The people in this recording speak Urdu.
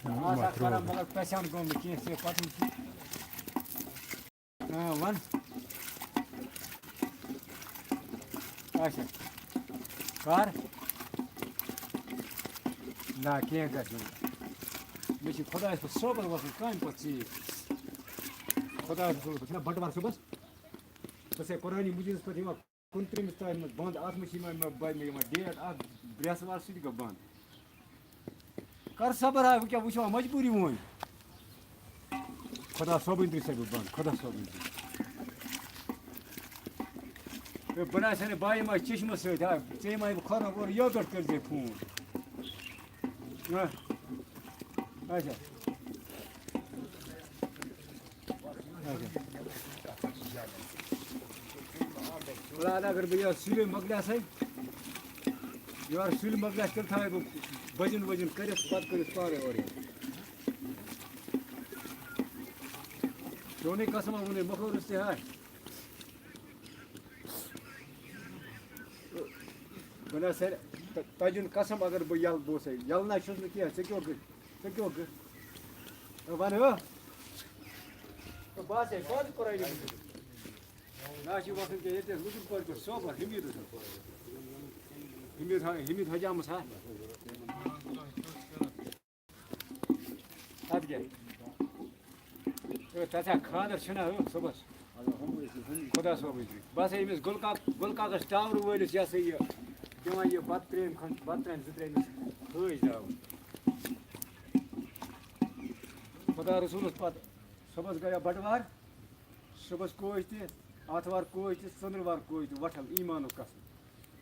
مگر پہچان گوٚو نہٕ کینٛہہ ژےٚ پَتہٕ وَن اچھا کر نہ کینٛہہ گژھِ نہٕ مےٚ چھِ خۄدایَس پٮ۪ٹھ صوبَر وۄتھُن کامہِ پَتہٕ ژیٖرۍ خۄدایَس پٮ۪ٹھ چھُنا بَٹوار صُبحس بہٕ چھَسے قۄرٲنی مجیٖدَس پٮ۪ٹھ یِوان 29 تانۍ منٛز بنٛد اَتھ منٛز چھِ یِوان مےٚ یِوان ڈیٹ اَکھ برٛٮ۪سوار سُہ تہِ گوٚو بنٛد کر صبر وۄنۍ کیٛاہ وٕچھو مجبوٗری وۄنۍ خۄدا صٲبٕنۍ ترٛٲے بہٕ بنٛد خۄدا صٲبٕنۍ ترٛٲے بَناے سٲنِس بایہِ ما چشمَس سۭتۍ ہا ژےٚ یِمَے بہٕ کھۄرَن اورٕ یوٚت پٮ۪ٹھ کٔرۍزے فون اچھا فِلحال اگر بہٕ یورٕ سُلہِ مۄکلیٛاسَے یورٕ سُلہِ مۄکلیٛاس تیٚلہِ تھاوَے بہٕ بٔجِن ؤجِن کٔرِتھ پَتہٕ کٔرِتھ پانَے اورٕ یِتھ چونٕے قسما ووٚنُے مۄکلوٗرُس تہِ ہا بَناو سارِ تَجُن قسم اگر بہٕ یَلہٕ بہٕ اوسَے یَلہٕ نہ چھُس نہٕ کینٛہہ ژٕ کیٛاہ گٔے وَن بہٕ آسے بنٛد قۄرٲنی نہ چھِ وۄتھُن کینٛہہ ییٚتہِ لُکُن پٲٹھۍ پٲٹھۍ صوبَر حمیٖدَس حمیٖد حجامَس ہا اَدٕ کیٛاہ تَتھ ہا خانٛدر چھُنا صُبحس خۄدا صٲبٕنۍ بہٕ ہسا ییٚمِس گُلکاکَس ٹاورٕ وٲلِس یہِ ہسا یہِ دِوان یہِ بَتہٕ ترٛیٚیِم کھنٛڈ بَتہٕ ترٛامہِ 2 ترٛیٚیمِس حٲج داوٕ خۄدا رسوٗلَس پَتہٕ صُبحس گٔیو بَٹوار صُبحس کوچ تہِ آتھوار کوچ تہِ ژٔنٛدٕروار کوچ تہِ وۄٹھل ایٖمانُک قسم